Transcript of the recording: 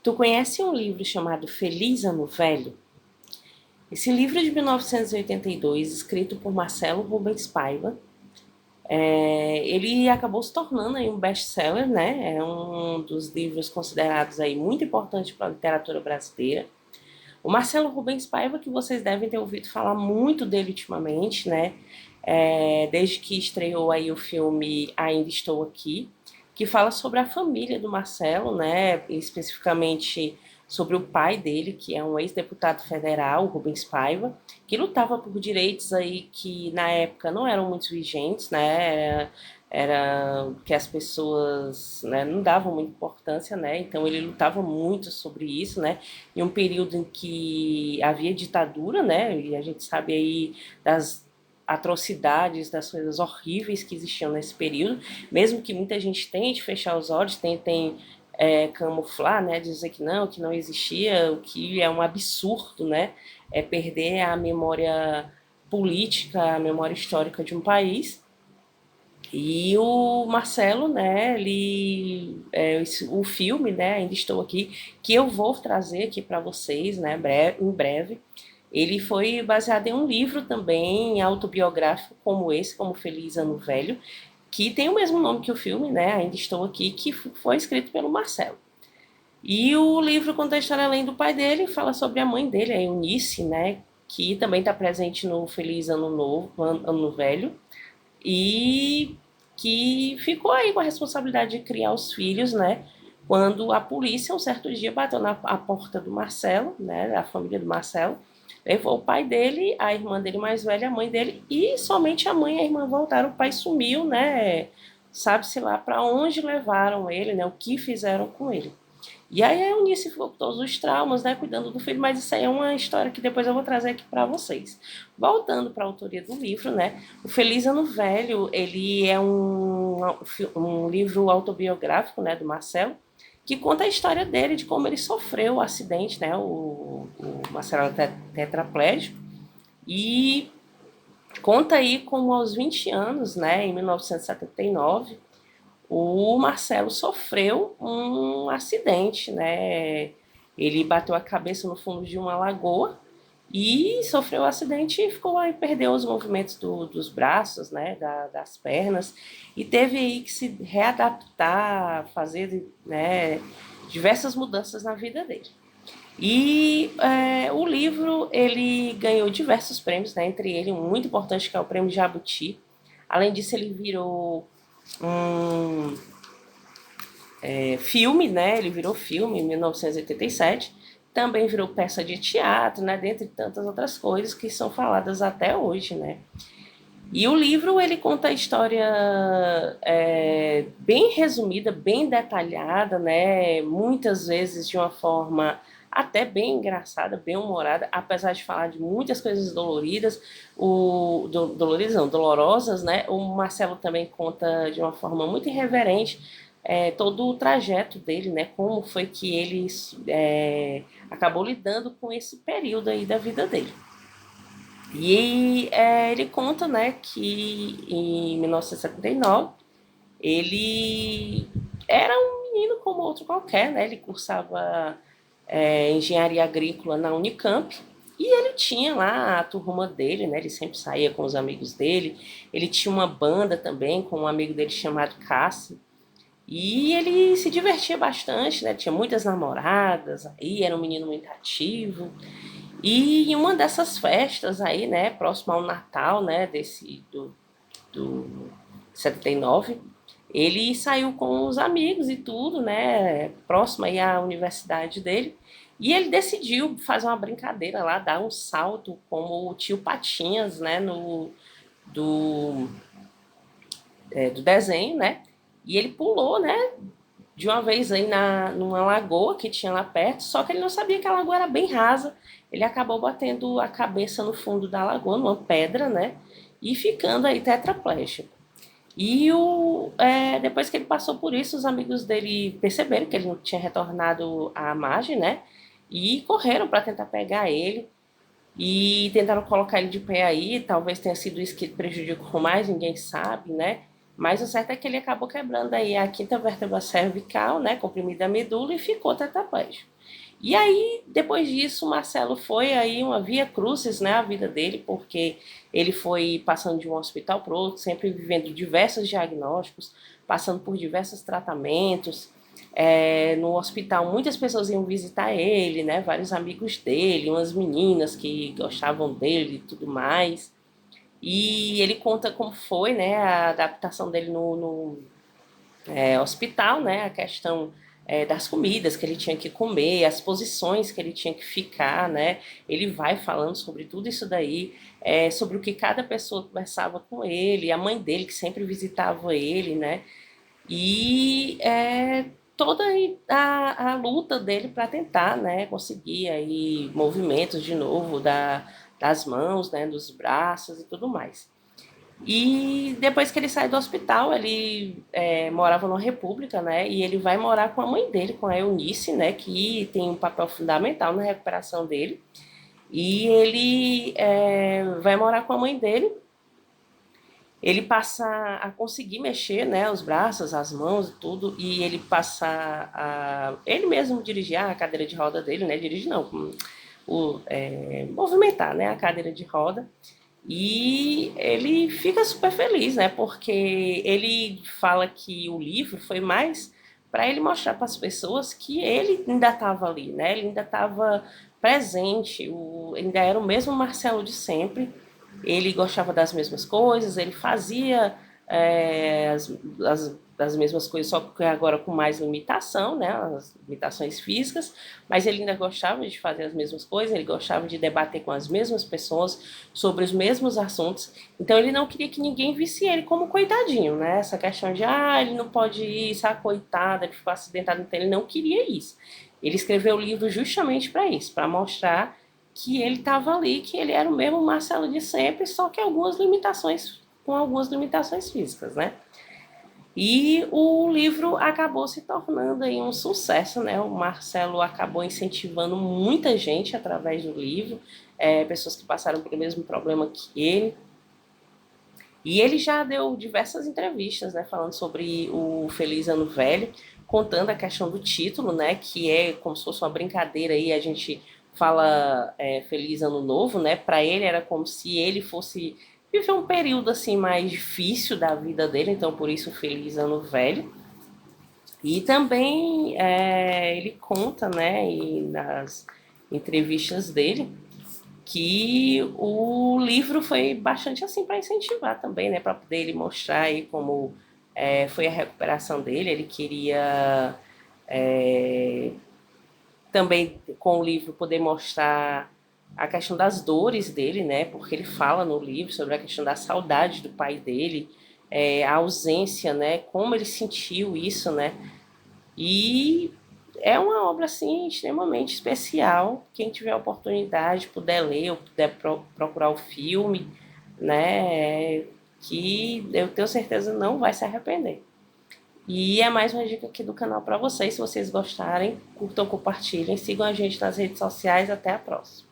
Tu conhece um livro chamado Feliz Ano Velho? Esse livro é de 1982, escrito por Marcelo Rubens Paiva, ele acabou se tornando aí um best-seller, né? É um dos livros considerados aí muito importante para a literatura brasileira. O Marcelo Rubens Paiva, que vocês devem ter ouvido falar muito dele ultimamente, né? Desde que estreou aí o filme Ainda Estou Aqui, que fala sobre a família do Marcelo, né? Especificamente sobre o pai dele, que é um ex-deputado federal, Rubens Paiva, que lutava por direitos aí que na época não eram muito vigentes, né? Era que as pessoas, né, não davam muita importância, né? Então ele lutava muito sobre isso, né? Em um período em que havia ditadura, né? E a gente sabe aí das atrocidades, das coisas horríveis que existiam nesse período, mesmo que muita gente tente fechar os olhos, tentem camuflar, né, dizer que não existia, o que é um absurdo, né, é perder a memória política, a memória histórica de um país. E o Marcelo, né, o filme, né, Ainda Estou Aqui, que eu vou trazer aqui para vocês, né, em breve, ele foi baseado em um livro também autobiográfico como esse, como Feliz Ano Velho, que tem o mesmo nome que o filme, né, Ainda Estou Aqui, que foi escrito pelo Marcelo. E o livro conta a história além do pai dele, fala sobre a mãe dele, a Eunice, né, que também está presente no Feliz Ano Novo, Ano Velho, e que ficou aí com a responsabilidade de criar os filhos, né? Quando a polícia, um certo dia, bateu na a porta do Marcelo, né? A família do Marcelo, levou o pai dele, a irmã dele mais velha, a mãe dele, e somente a mãe e a irmã voltaram. O pai sumiu, né? Sabe-se lá para onde levaram ele, né? O que fizeram com ele. E aí a Eunice ficou com todos os traumas, né, cuidando do filho, mas isso aí é uma história que depois eu vou trazer aqui para vocês. Voltando para a autoria do livro, né, o Feliz Ano Velho, ele é um livro autobiográfico, né, do Marcelo, que conta a história dele, de como ele sofreu o acidente, né, o Marcelo é tetraplégico, e conta aí como aos 20 anos, né, em 1979, o Marcelo sofreu um acidente, né? Ele bateu a cabeça no fundo de uma lagoa e sofreu um acidente e ficou aí, perdeu os movimentos dos braços, né? Das pernas, e teve aí que se readaptar, fazer, né, diversas mudanças na vida dele. E o livro ele ganhou diversos prêmios, né? Entre eles um muito importante que é o Prêmio Jabuti. Além disso, ele virou um filme, né? Ele virou filme em 1987. Também virou peça de teatro, né? Dentre tantas outras coisas que são faladas até hoje, né? E o livro ele conta a história bem resumida, bem detalhada, né? Muitas vezes de uma forma até bem engraçada, bem humorada, apesar de falar de muitas coisas doloridas, doloridas não, dolorosas, né? O Marcelo também conta de uma forma muito irreverente todo o trajeto dele, né? Como foi que ele acabou lidando com esse período aí da vida dele. E ele conta, né, que em 1979 ele era um menino como outro qualquer, né? Ele cursava engenharia agrícola na Unicamp e ele tinha lá a turma dele, né? Ele sempre saía com os amigos dele. Ele tinha uma banda também com um amigo dele chamado Cássio. E ele se divertia bastante, né? Tinha muitas namoradas, aí era um menino muito ativo. E em uma dessas festas aí, né, próximo ao Natal, né, do 79, ele saiu com os amigos e tudo, né, próximo aí à universidade dele, e ele decidiu fazer uma brincadeira lá, dar um salto como o tio Patinhas, né, do, do desenho, né, e ele pulou, né, de uma vez aí numa lagoa que tinha lá perto, só que ele não sabia que a lagoa era bem rasa. Ele acabou batendo a cabeça no fundo da lagoa, numa pedra, né? E ficando aí tetraplégico. E depois que ele passou por isso, os amigos dele perceberam que ele não tinha retornado à margem, né? E correram para tentar pegar ele. E tentaram colocar ele de pé aí. Talvez tenha sido isso que prejudicou mais, ninguém sabe, né? Mas o certo é que ele acabou quebrando aí a quinta vértebra cervical, né, comprimida a medula e ficou tetraplégico. E aí, depois disso, o Marcelo foi aí uma via crucis, né, a vida dele, porque ele foi passando de um hospital para outro, sempre vivendo diversos diagnósticos, passando por diversos tratamentos. No hospital, muitas pessoas iam visitar ele, né, vários amigos dele, umas meninas que gostavam dele e tudo mais. E ele conta como foi, né, a adaptação dele no hospital, né, a questão das comidas que ele tinha que comer, as posições que ele tinha que ficar, né, ele vai falando sobre tudo isso daí, sobre o que cada pessoa conversava com ele, a mãe dele que sempre visitava ele, né, e toda a luta dele para tentar, né, conseguir aí movimentos de novo das mãos, né, dos braços e tudo mais. E depois que ele sai do hospital, ele morava numa república, né? E ele vai morar com a mãe dele, com a Eunice, né? Que tem um papel fundamental na recuperação dele. E ele vai morar com a mãe dele. Ele passa a conseguir mexer, né? Os braços, as mãos e tudo. E ele passa a ele mesmo dirigir a cadeira de roda dele, né? Dirigir não, movimentar, né? A cadeira de roda. E ele fica super feliz, né? Porque ele fala que o livro foi mais para ele mostrar para as pessoas que ele ainda estava ali, né? Ele ainda estava presente, ainda era o mesmo Marcelo de sempre. Ele gostava das mesmas coisas, ele fazia as mesmas coisas, só que agora com mais limitação, né? As limitações físicas, mas ele ainda gostava de fazer as mesmas coisas, ele gostava de debater com as mesmas pessoas sobre os mesmos assuntos. Então ele não queria que ninguém visse ele como coitadinho, né? Essa questão de ele não pode ir, essa coitada, ele ficou acidentado, então ele não queria isso. Ele escreveu o livro justamente para isso, para mostrar que ele estava ali, que ele era o mesmo Marcelo de sempre, só que com algumas limitações físicas, né? E o livro acabou se tornando aí um sucesso, né? O Marcelo acabou incentivando muita gente através do livro, pessoas que passaram pelo mesmo problema que ele. E ele já deu diversas entrevistas, né, falando sobre o Feliz Ano Velho, contando a questão do título, né, que é como se fosse uma brincadeira aí, a gente fala Feliz Ano Novo, né, para ele era como se ele fosse viver um período assim mais difícil da vida dele, então por isso Feliz Ano Velho. E também ele conta, né, nas entrevistas dele, que o livro foi bastante assim para incentivar também, né, para poder ele mostrar aí como foi a recuperação dele. Ele queria também com o livro poder mostrar a questão das dores dele, né, porque ele fala no livro sobre a questão da saudade do pai dele, a ausência, né, como ele sentiu isso, né, e é uma obra assim extremamente especial. Quem tiver a oportunidade, puder ler ou puder procurar o filme, né, que eu tenho certeza não vai se arrepender. E é mais uma dica aqui do canal para vocês. Se vocês gostarem, curtam, compartilhem, sigam a gente nas redes sociais. Até a próxima.